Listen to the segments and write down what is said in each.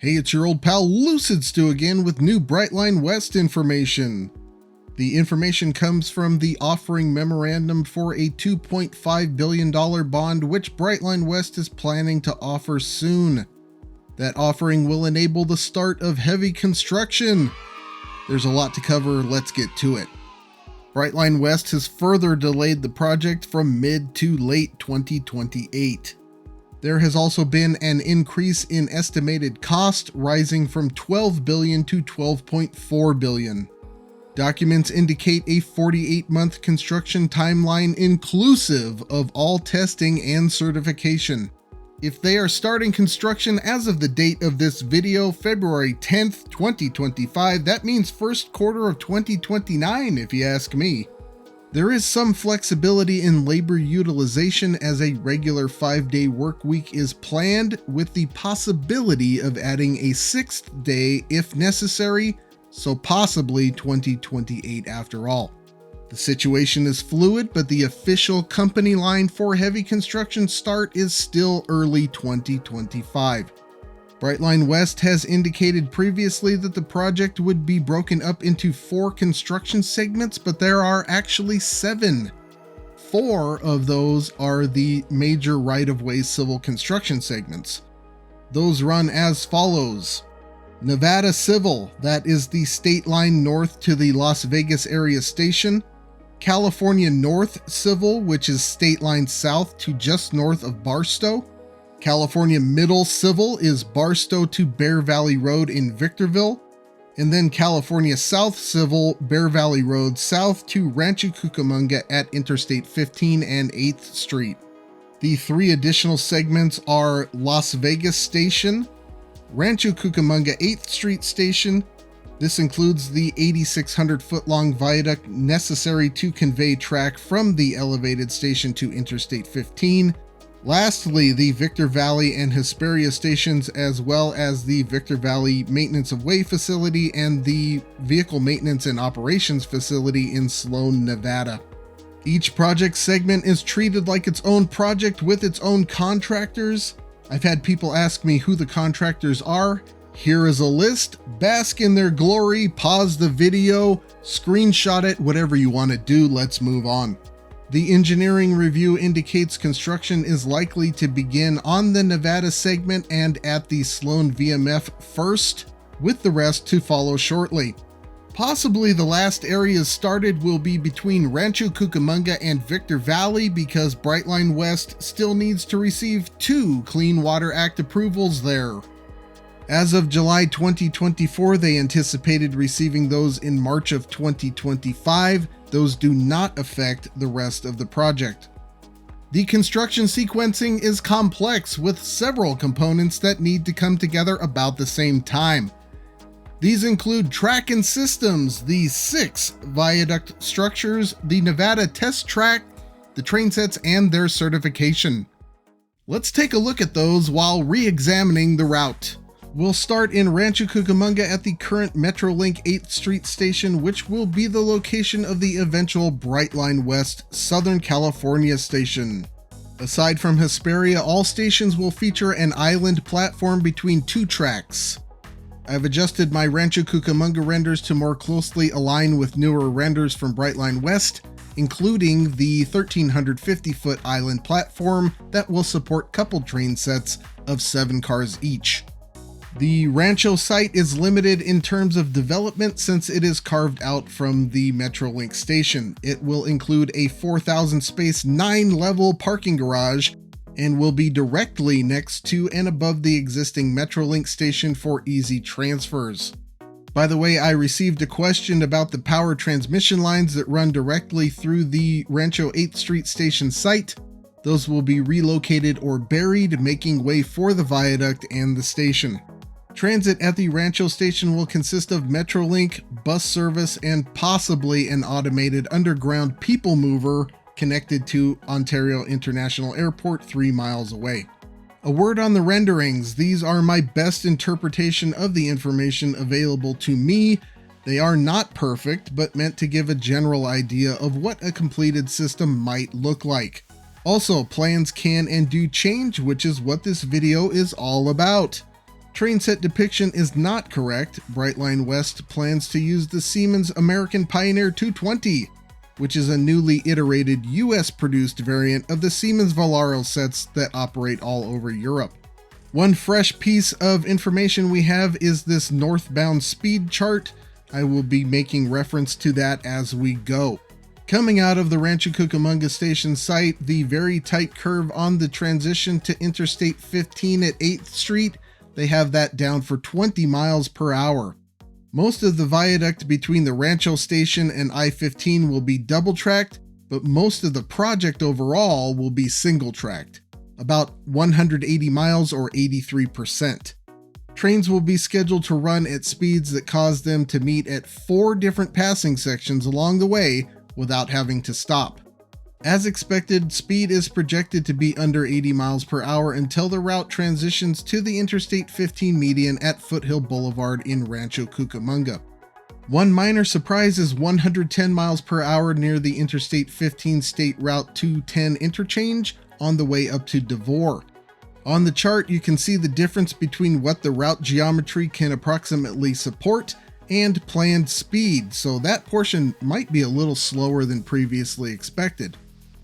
Hey, it's your old pal Lucid Stu again with new Brightline West information. The information comes from the offering memorandum for a $2.5 billion bond, which Brightline West is planning to offer soon. That offering will enable the start of heavy construction. There's a lot to cover, let's get to it. Brightline West has further delayed the project from mid to late 2028. There has also been an increase in estimated cost, rising from $12 billion to $12.4 billion. Documents indicate a 48-month construction timeline inclusive of all testing and certification. If they are starting construction as of the date of this video, February 10th, 2025, that means first quarter of 2029 if you ask me. There is some flexibility in labor utilization as a regular 5-day work week is planned, with the possibility of adding a 6th day if necessary, so possibly 2028 after all. The situation is fluid, but the official company line for heavy construction start is still early 2025. Brightline West has indicated previously that the project would be broken up into 4 construction segments, but there are actually 7. 4 of those are the major right-of-way civil construction segments. Those run as follows. Nevada Civil, that is the state line north to the Las Vegas area station. California North Civil, which is state line south to just north of Barstow. California Middle Civil is Barstow to Bear Valley Road in Victorville, and then California South Civil, Bear Valley Road south to Rancho Cucamonga at Interstate 15 and 8th Street. The 3 additional segments are Las Vegas Station, Rancho Cucamonga 8th Street Station. This includes the 8,600-foot-long viaduct necessary to convey track from the elevated station to Interstate 15. Lastly, the Victor Valley and Hesperia stations, as well as the Victor Valley Maintenance of Way facility and the Vehicle Maintenance and Operations facility in Sloan, Nevada. Each project segment is treated like its own project with its own contractors. I've had people ask me who the contractors are. Here is a list. Bask in their glory, pause the video, screenshot it, whatever you want to do. Let's move on. The engineering review indicates construction is likely to begin on the Nevada segment and at the Sloan VMF first, with the rest to follow shortly. Possibly the last areas started will be between Rancho Cucamonga and Victor Valley, because Brightline West still needs to receive 2 Clean Water Act approvals there. As of July 2024, they anticipated receiving those in March of 2025. Those do not affect the rest of the project. The construction sequencing is complex, with several components that need to come together about the same time. These include track and systems, the 6 viaduct structures, the Nevada test track, the Trainsets, and their certification. Let's take a look at those while re-examining the route. We'll start in Rancho Cucamonga at the current Metrolink 8th Street station, which will be the location of the eventual Brightline West Southern California station. Aside from Hesperia, all stations will feature an island platform between 2 tracks. I've adjusted my Rancho Cucamonga renders to more closely align with newer renders from Brightline West, including the 1,350-foot island platform that will support coupled train sets of 7 cars each. The Rancho site is limited in terms of development since it is carved out from the Metrolink station. It will include a 4,000-space 9-level parking garage and will be directly next to and above the existing Metrolink station for easy transfers. By the way, I received a question about the power transmission lines that run directly through the Rancho 8th Street station site. Those will be relocated or buried, making way for the viaduct and the station. Transit at the Rancho station will consist of Metrolink, bus service, and possibly an automated underground people mover connected to Ontario International Airport 3 miles away. A word on the renderings. These are my best interpretation of the information available to me. They are not perfect, but meant to give a general idea of what a completed system might look like. Also, plans can and do change, which is what this video is all about. Trainset Depiction is not correct. Brightline West plans to use the Siemens American Pioneer 220, which is a newly iterated US-produced variant of the Siemens Volaro sets that operate all over Europe. One fresh piece of information we have is this northbound speed chart. I will be making reference to that as we go. Coming out of the Rancho Cucamonga station site, the very tight curve on the transition to Interstate 15 at 8th Street, they have that down for 20 miles per hour. Most of the viaduct between the Rancho station and I-15 will be double-tracked, but most of the project overall will be single-tracked, about 180 miles or 83%. Trains will be scheduled to run at speeds that cause them to meet at 4 different passing sections along the way without having to stop. As expected, speed is projected to be under 80 miles per hour until the route transitions to the Interstate 15 median at Foothill Boulevard in Rancho Cucamonga. One minor surprise is 110 miles per hour near the Interstate 15 State Route 210 interchange on the way up to Devore. On the chart, you can see the difference between what the route geometry can approximately support and planned speed, so that portion might be a little slower than previously expected.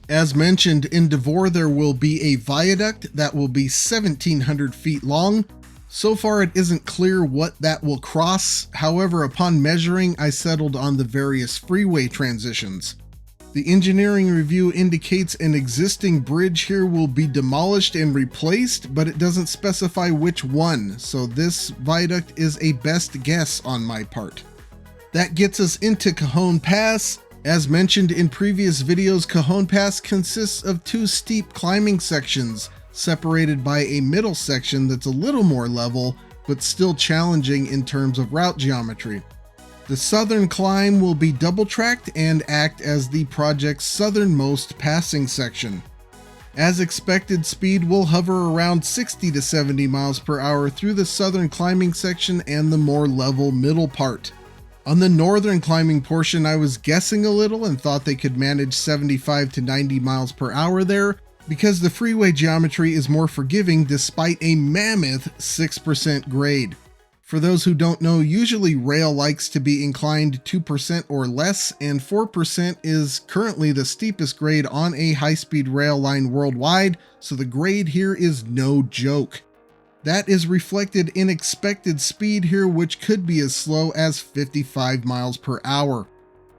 As mentioned, in Devore there will be a viaduct that will be 1,700 feet long. So far it isn't clear what that will cross. However, upon measuring, I settled on the various freeway transitions. The engineering review indicates an existing bridge here will be demolished and replaced, but it doesn't specify which one, so this viaduct is a best guess on my part. That gets us into Cajon Pass. As mentioned in previous videos, Cajon Pass consists of 2 steep climbing sections, separated by a middle section that's a little more level, but still challenging in terms of route geometry. The southern climb will be double-tracked and act as the project's southernmost passing section. As expected, speed will hover around 60 to 70 miles per hour through the southern climbing section and the more level middle part. On the northern climbing portion, I was guessing a little and thought they could manage 75 to 90 miles per hour there because the freeway geometry is more forgiving despite a mammoth 6% grade. For those who don't know, usually rail likes to be inclined 2% or less, and 4% is currently the steepest grade on a high-speed rail line worldwide, so the grade here is no joke. That is reflected in expected speed here, which could be as slow as 55 miles per hour.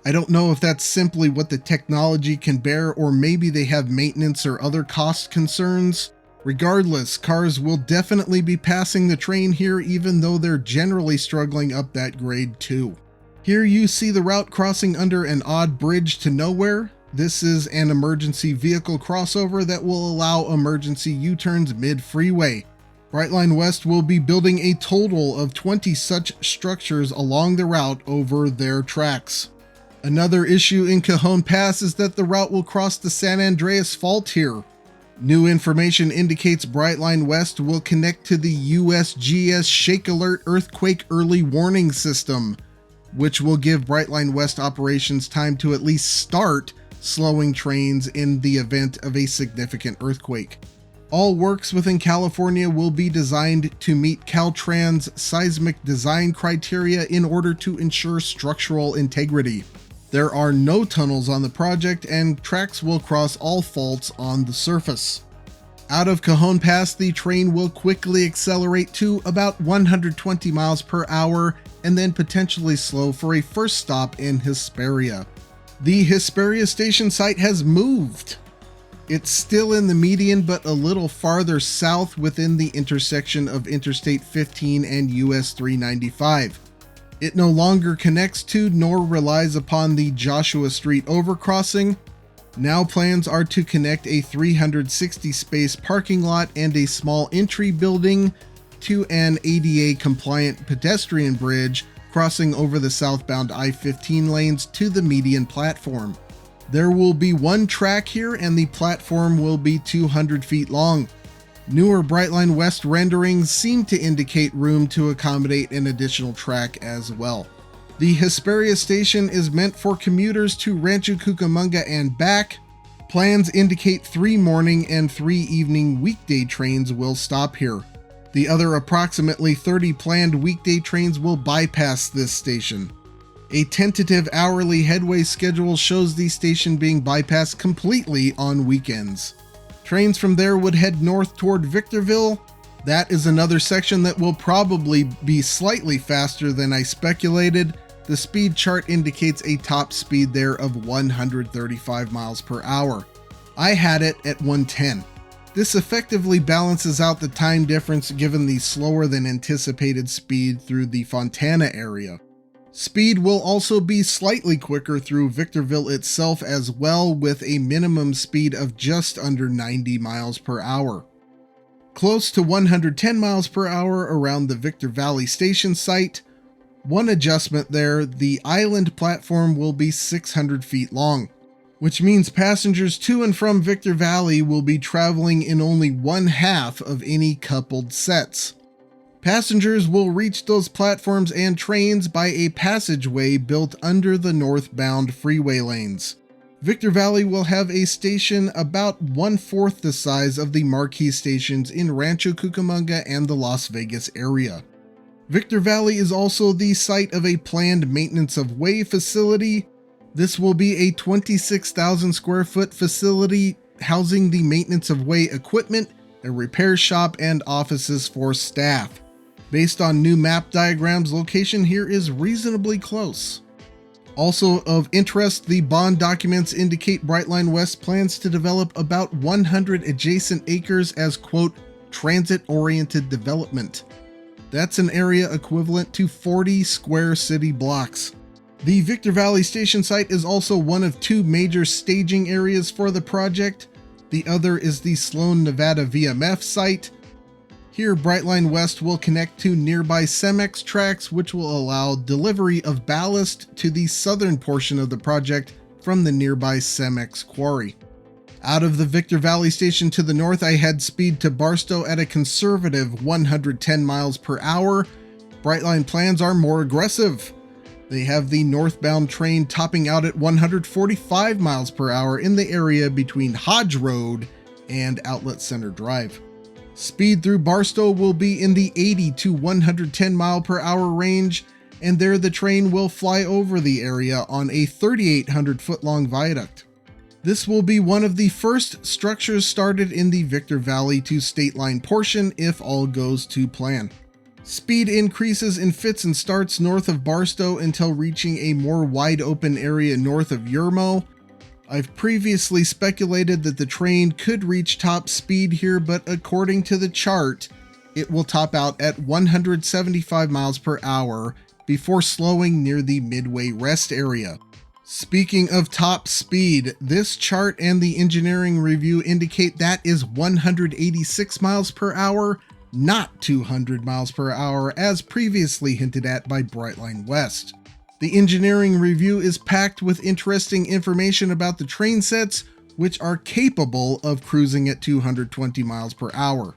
I don't know if that's simply what the technology can bear, or maybe they have maintenance or other cost concerns. Regardless, cars will definitely be passing the train here, even though they're generally struggling up that grade too. Here you see the route crossing under an odd bridge to nowhere. This is an emergency vehicle crossover that will allow emergency U-turns mid-freeway. Brightline West will be building a total of 20 such structures along the route over their tracks. Another issue in Cajon Pass is that the route will cross the San Andreas Fault here. New information indicates Brightline West will connect to the USGS Shake Alert Earthquake Early Warning System, which will give Brightline West operations time to at least start slowing trains in the event of a significant earthquake. All works within California will be designed to meet Caltrans seismic design criteria in order to ensure structural integrity. There are no tunnels on the project, and tracks will cross all faults on the surface. Out of Cajon Pass, the train will quickly accelerate to about 120 miles per hour and then potentially slow for a first stop in Hesperia. The Hesperia station site has moved. It's still in the median, but a little farther south within the intersection of Interstate 15 and US 395. It no longer connects to nor relies upon the Joshua Street overcrossing. Now plans are to connect a 360 space parking lot and a small entry building to an ADA compliant pedestrian bridge crossing over the southbound I-15 lanes to the median platform. There will be one track here and the platform will be 200 feet long. Newer Brightline West renderings seem to indicate room to accommodate an additional track as well. The Hesperia station is meant for commuters to Rancho Cucamonga and back. Plans indicate 3 morning and 3 evening weekday trains will stop here. The other approximately 30 planned weekday trains will bypass this station. A tentative hourly headway schedule shows the station being bypassed completely on weekends. Trains from there would head north toward Victorville. That is another section that will probably be slightly faster than I speculated. The speed chart indicates a top speed there of 135 miles per hour. I had it at 110. This effectively balances out the time difference given the slower than anticipated speed through the Fontana area. Speed will also be slightly quicker through Victorville itself as well, with a minimum speed of just under 90 miles per hour. Close to 110 miles per hour around the Victor Valley Station site. One adjustment there, the island platform will be 600 feet long, which means passengers to and from Victor Valley will be traveling in only one half of any coupled sets. Passengers will reach those platforms and trains by a passageway built under the northbound freeway lanes. Victor Valley will have a station about 1/4 the size of the marquee stations in Rancho, Cucamonga, and the Las Vegas area. Victor Valley is also the site of a planned maintenance of way facility. This will be a 26,000 square foot facility housing the maintenance of way equipment, a repair shop, and offices for staff. Based on new map diagrams, location here is reasonably close. Also of interest, the bond documents indicate Brightline West plans to develop about 100 adjacent acres as, quote, transit-oriented development. That's an area equivalent to 40 square city blocks. The Victor Valley Station site is also one of two major staging areas for the project. The other is the Sloan, Nevada VMF site. Here, Brightline West will connect to nearby Cemex tracks, which will allow delivery of ballast to the southern portion of the project from the nearby Cemex quarry. Out of the Victor Valley Station to the north, I had speed to Barstow at a conservative 110 miles per hour. Brightline plans are more aggressive. They have the northbound train topping out at 145 miles per hour in the area between Hodge Road and Outlet Center Drive. Speed through Barstow will be in the 80 to 110 mile per hour range, and there the train will fly over the area on a 3,800 foot long viaduct. This will be one of the first structures started in the Victor Valley to State Line portion if all goes to plan. Speed increases in fits and starts north of Barstow until reaching a more wide open area north of Yermo. I've previously speculated that the train could reach top speed here, but according to the chart, it will top out at 175 miles per hour before slowing near the Midway rest area. Speaking of top speed, this chart and the engineering review indicate that is 186 miles per hour, not 200 miles per hour as previously hinted at by Brightline West. The engineering review is packed with interesting information about the train sets, which are capable of cruising at 220 miles per hour.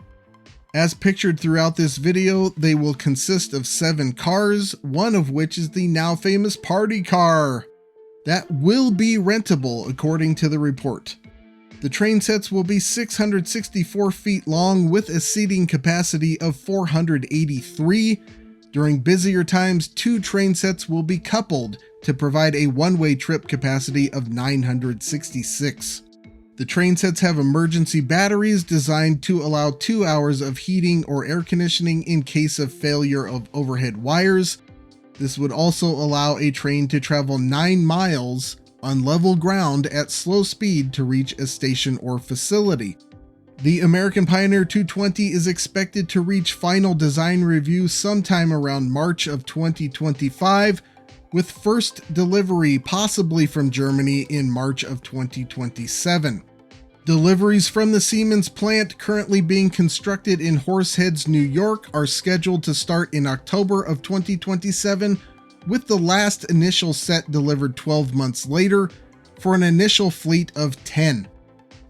As pictured throughout this video, they will consist of 7 cars, one of which is the now famous party car. That will be rentable according to the report. The train sets will be 664 feet long with a seating capacity of 483. During busier times, 2 train sets will be coupled to provide a one-way trip capacity of 966. The train sets have emergency batteries designed to allow 2 hours of heating or air conditioning in case of failure of overhead wires. This would also allow a train to travel 9 miles on level ground at slow speed to reach a station or facility. The American Pioneer 220 is expected to reach final design review sometime around March of 2025, with first delivery possibly from Germany in March of 2027. Deliveries from the Siemens plant currently being constructed in Horseheads, New York are scheduled to start in October of 2027, with the last initial set delivered 12 months later for an initial fleet of 10.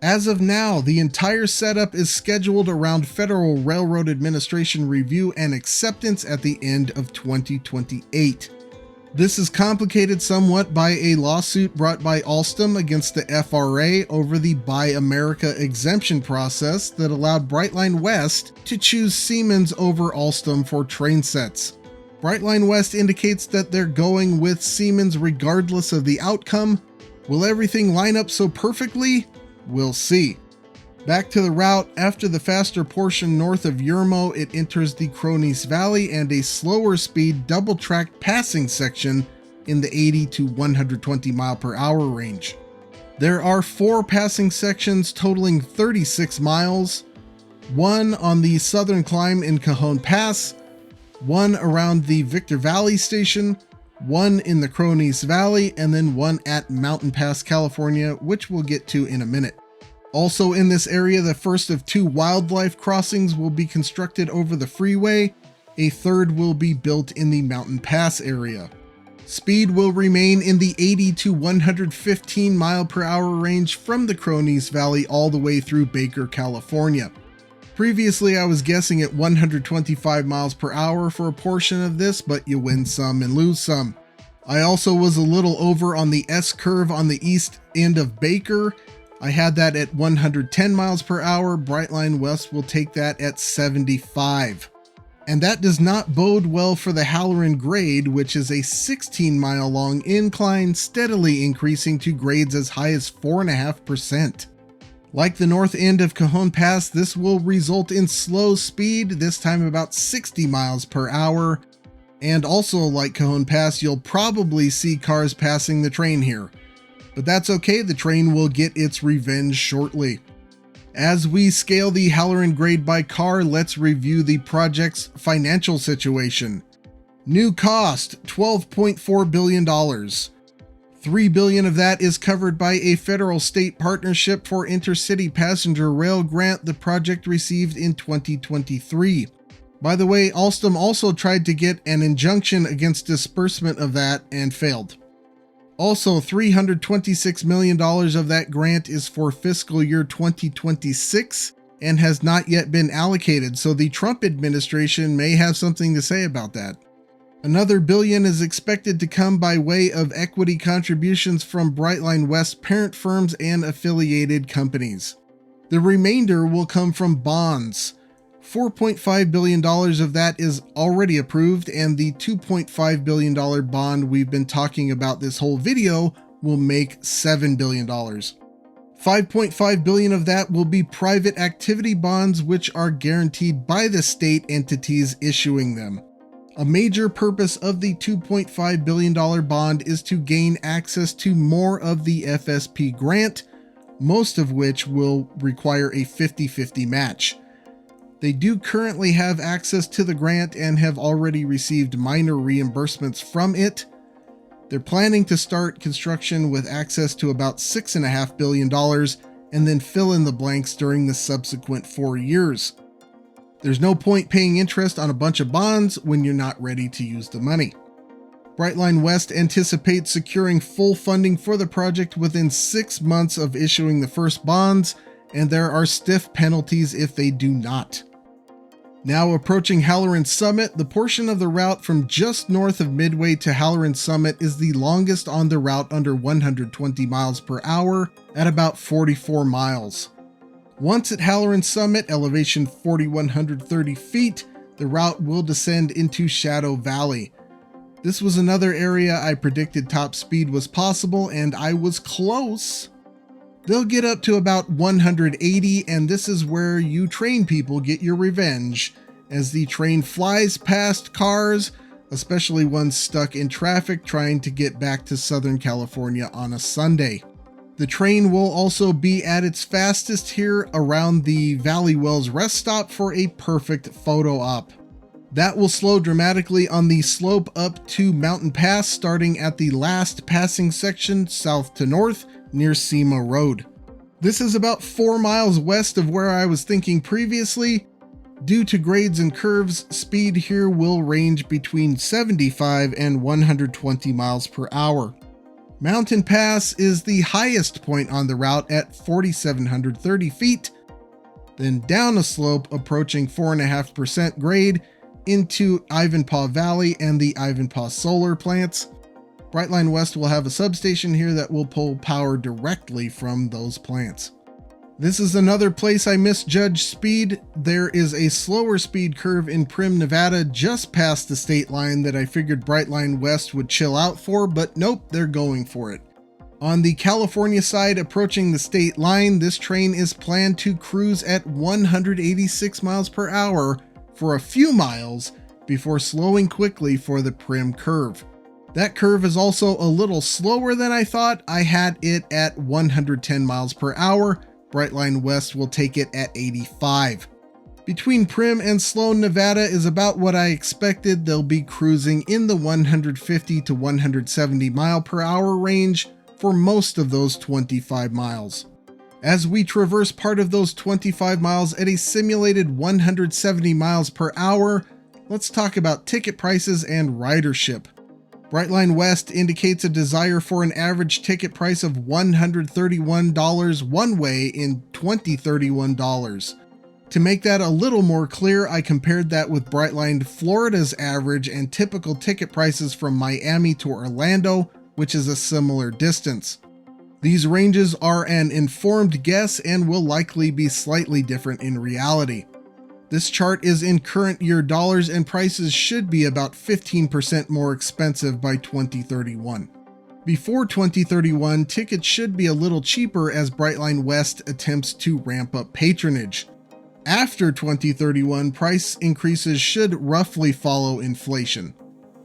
As of now, the entire setup is scheduled around Federal Railroad Administration review and acceptance at the end of 2028. This is complicated somewhat by a lawsuit brought by Alstom against the FRA over the Buy America exemption process that allowed Brightline West to choose Siemens over Alstom for Trainsets. Brightline West indicates that they're going with Siemens regardless of the outcome. Will everything line up so perfectly? We'll see. Back to the route, after the faster portion north of Yermo, it enters the Cronies Valley and a slower speed double-track passing section in the 80 to 120 mile per hour range. There are 4 passing sections totaling 36 miles, one on the southern climb in Cajon Pass, one around the Victor Valley Station, one in the Cronies Valley, and then one at Mountain Pass, California, which we'll get to in a minute. Also in this area, the first of 2 wildlife crossings will be constructed over the freeway. A third will be built in the Mountain Pass area. Speed will remain in the 80 to 115 mile per hour range from the Cronies Valley all the way through Baker, California. Previously, I was guessing at 125 miles per hour for a portion of this, but you win some and lose some. I also was a little over on the S-curve on the east end of Baker. I had that at 110 miles per hour. Brightline West will take that at 75. And that does not bode well for the Halloran grade, which is a 16-mile long incline, steadily increasing to grades as high as 4.5%. Like the north end of Cajon Pass, this will result in slow speed, this time about 60 miles per hour. And also like Cajon Pass, you'll probably see cars passing the train here. But that's okay, the train will get its revenge shortly. As we scale the Halloran grade by car, let's review the project's financial situation. New cost, $12.4 billion. $3 billion of that is covered by a federal-state partnership for intercity passenger rail grant the project received in 2023. By the way, Alstom also tried to get an injunction against disbursement of that and failed. Also, $326 million of that grant is for fiscal year 2026 and has not yet been allocated, so the Trump administration may have something to say about that. Another $1 billion is expected to come by way of equity contributions from Brightline West parent firms and affiliated companies. The remainder will come from bonds. $4.5 billion of that is already approved, and the $2.5 billion bond we've been talking about this whole video will make $7 billion. $5.5 billion of that will be private activity bonds, which are guaranteed by the state entities issuing them. A major purpose of the $2.5 billion bond is to gain access to more of the FSP grant, most of which will require a 50-50 match. They do currently have access to the grant and have already received minor reimbursements from it. They're planning to start construction with access to about $6.5 billion and then fill in the blanks during the subsequent 4 years. There's no point paying interest on a bunch of bonds when you're not ready to use the money. Brightline West anticipates securing full funding for the project within 6 months of issuing the first bonds, and there are stiff penalties if they do not. Now approaching Halloran Summit, the portion of the route from just north of Midway to Halloran Summit is the longest on the route under 120 miles per hour at about 44 miles. Once at Halloran Summit, elevation 4,130 feet, the route will descend into Shadow Valley. This was another area I predicted top speed was possible, and I was close. They'll get up to about 180, and this is where you train people get your revenge, as the train flies past cars, especially ones stuck in traffic trying to get back to Southern California on a Sunday. The train will also be at its fastest here around the Valley Wells rest stop for a perfect photo op. That will slow dramatically on the slope up to Mountain Pass, starting at the last passing section south to north near Sema Road. This is about 4 miles west of where I was thinking previously. Due to grades and curves, speed here will range between 75 and 120 miles per hour. Mountain Pass is the highest point on the route at 4,730 feet, then down a slope approaching 4.5% grade into Ivanpah Valley and the Ivanpah solar plants. Brightline West will have a substation here that will pull power directly from those plants. This is another place I misjudged speed. There is a slower speed curve in Primm, Nevada, just past the state line that I figured Brightline West would chill out for, but nope, they're going for it. On the California side, approaching the state line, this train is planned to cruise at 186 miles per hour for a few miles before slowing quickly for the Primm curve. That curve is also a little slower than I thought. I had it at 110 miles per hour. Brightline West will take it at 85. Between Primm and Sloan, Nevada is about what I expected. They'll be cruising in the 150 to 170 mile per hour range for most of those 25 miles. As we traverse part of those 25 miles at a simulated 170 miles per hour, let's talk about ticket prices and ridership. Brightline West indicates a desire for an average ticket price of $131 one way in $2031. To make that a little more clear, I compared that with Brightline Florida's average and typical ticket prices from Miami to Orlando, which is a similar distance. These ranges are an informed guess and will likely be slightly different in reality. This chart is in current year dollars and prices should be about 15% more expensive by 2031. Before 2031, tickets should be a little cheaper as Brightline West attempts to ramp up patronage. After 2031, price increases should roughly follow inflation.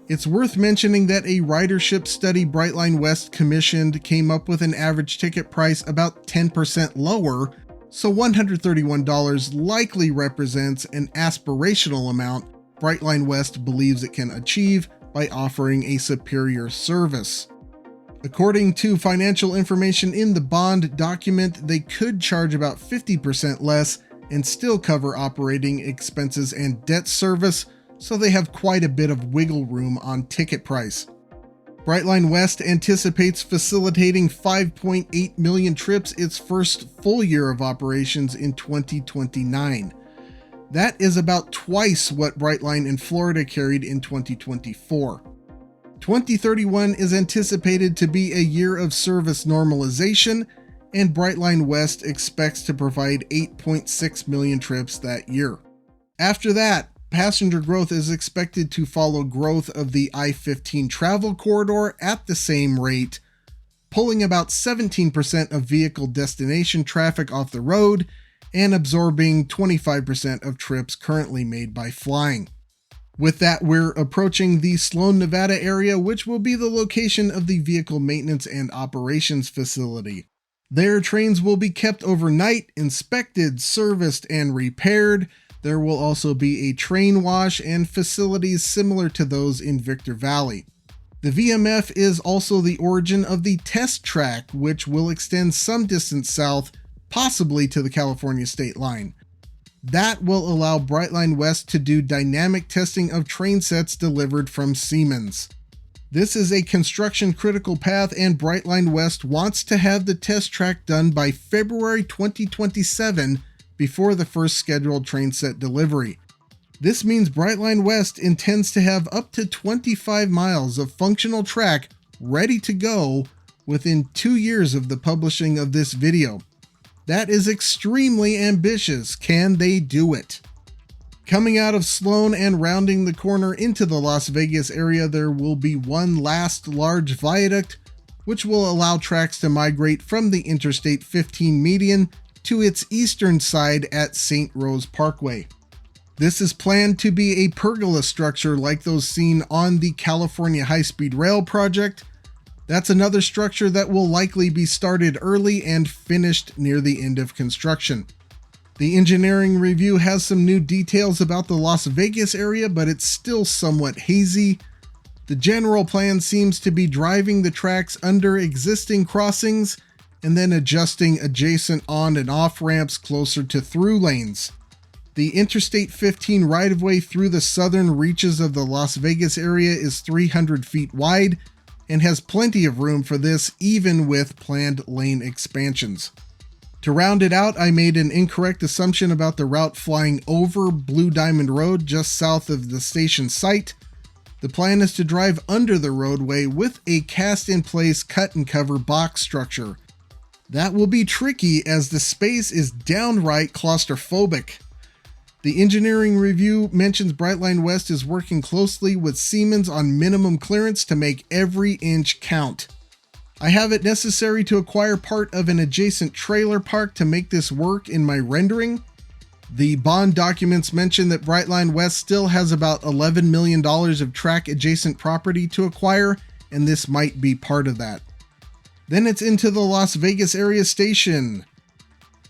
It's worth mentioning that a ridership study Brightline West commissioned came up with an average ticket price about 10% lower, so $131 likely represents an aspirational amount Brightline West believes it can achieve by offering a superior service. According to financial information in the bond document, they could charge about 50% less and still cover operating expenses and debt service, so they have quite a bit of wiggle room on ticket price. Brightline West anticipates facilitating 5.8 million trips its first full year of operations in 2029. That is about twice what Brightline in Florida carried in 2024. 2031 is anticipated to be a year of service normalization, and Brightline West expects to provide 8.6 million trips that year. After that, passenger growth is expected to follow growth of the I-15 travel corridor at the same rate, pulling about 17% of vehicle destination traffic off the road and absorbing 25% of trips currently made by flying. With that, we're approaching the Sloan, Nevada area, which will be the location of the Vehicle Maintenance and Operations Facility. Their trains will be kept overnight, inspected, serviced, and repaired. There will also be a train wash and facilities similar to those in Victor Valley. The VMF is also the origin of the test track, which will extend some distance south, possibly to the California state line. That will allow Brightline West to do dynamic testing of train sets delivered from Siemens. This is a construction critical path, and Brightline West wants to have the test track done by February 2027 before the first scheduled train set delivery. This means Brightline West intends to have up to 25 miles of functional track ready to go within 2 years of the publishing of this video. That is extremely ambitious. Can they do it? Coming out of Sloan and rounding the corner into the Las Vegas area, there will be one last large viaduct, which will allow tracks to migrate from the Interstate 15 median to its eastern side at St. Rose Parkway. This is planned to be a pergola structure like those seen on the California High-Speed Rail project. That's another structure that will likely be started early and finished near the end of construction. The engineering review has some new details about the Las Vegas area, but it's still somewhat hazy. The general plan seems to be driving the tracks under existing crossings and then adjusting adjacent on and off ramps closer to through lanes. The Interstate 15 right-of-way through the southern reaches of the Las Vegas area is 300 feet wide and has plenty of room for this even with planned lane expansions. To round it out, I made an incorrect assumption about the route flying over Blue Diamond Road just south of the station site. The plan is to drive under the roadway with a cast-in-place cut-and-cover box structure. That will be tricky as the space is downright claustrophobic. The engineering review mentions Brightline West is working closely with Siemens on minimum clearance to make every inch count. I have it necessary to acquire part of an adjacent trailer park to make this work in my rendering. The bond documents mention that Brightline West still has about $11 million of track adjacent property to acquire, and this might be part of that. Then it's into the Las Vegas area station.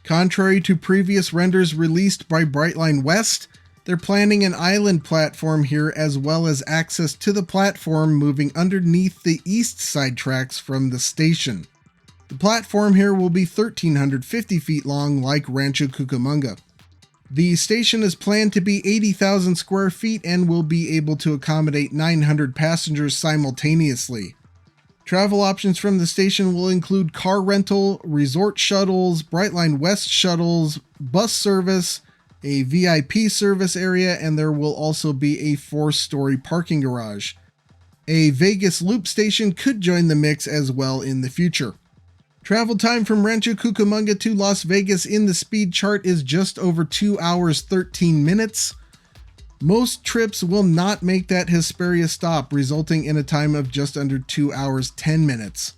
Contrary to previous renders released by Brightline West, they're planning an island platform here as well as access to the platform moving underneath the east side tracks from the station. The platform here will be 1,350 feet long like Rancho Cucamonga. The station is planned to be 80,000 square feet and will be able to accommodate 900 passengers simultaneously. Travel options from the station will include car rental, resort shuttles, Brightline West shuttles, bus service, a VIP service area, and there will also be a 4-story parking garage. A Vegas loop station could join the mix as well in the future. Travel time from Rancho Cucamonga to Las Vegas in the speed chart is just over 2 hours 13 minutes. Most trips will not make that Hesperia stop, resulting in a time of just under 2 hours 10 minutes.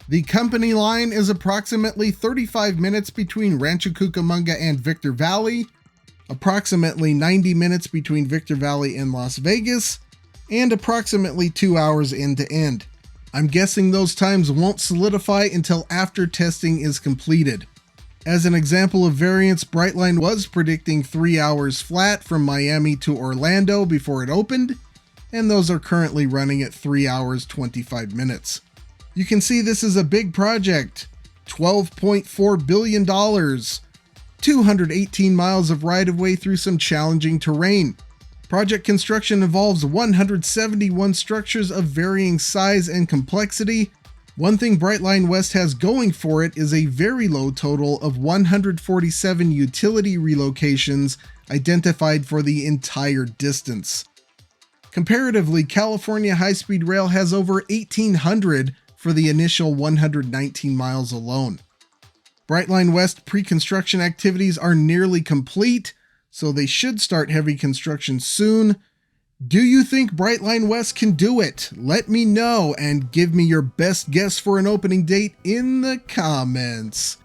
The company line is approximately 35 minutes between Rancho Cucamonga and Victor Valley, approximately 90 minutes between Victor Valley and Las Vegas, and approximately 2 hours end to end. I'm guessing those times won't solidify until after testing is completed. As an example of variance, Brightline was predicting 3 hours flat from Miami to Orlando before it opened, and those are currently running at 3 hours 25 minutes. You can see this is a big project. $12.4 billion, 218 miles of right-of-way through some challenging terrain. Project construction involves 171 structures of varying size and complexity. One thing Brightline West has going for it is a very low total of 147 utility relocations identified for the entire distance. Comparatively, California High-Speed Rail has over 1,800 for the initial 119 miles alone. Brightline West pre-construction activities are nearly complete, so they should start heavy construction soon. Do you think Brightline West can do it? Let me know and give me your best guess for an opening date in the comments.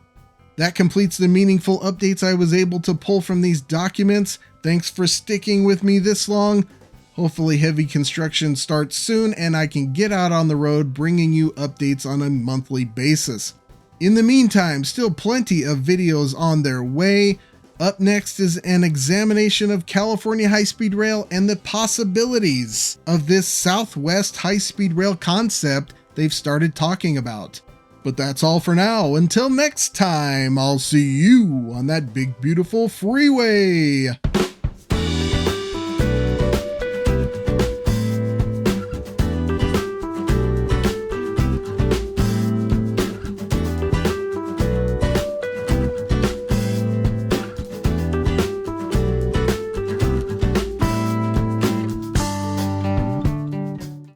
That completes the meaningful updates I was able to pull from these documents. Thanks for sticking with me this long. Hopefully heavy construction starts soon and I can get out on the road bringing you updates on a monthly basis. In the meantime, still plenty of videos on their way. Up next is an examination of California High-Speed Rail and the possibilities of this Southwest High-Speed Rail concept they've started talking about. But that's all for now. Until next time, I'll see you on that big beautiful freeway.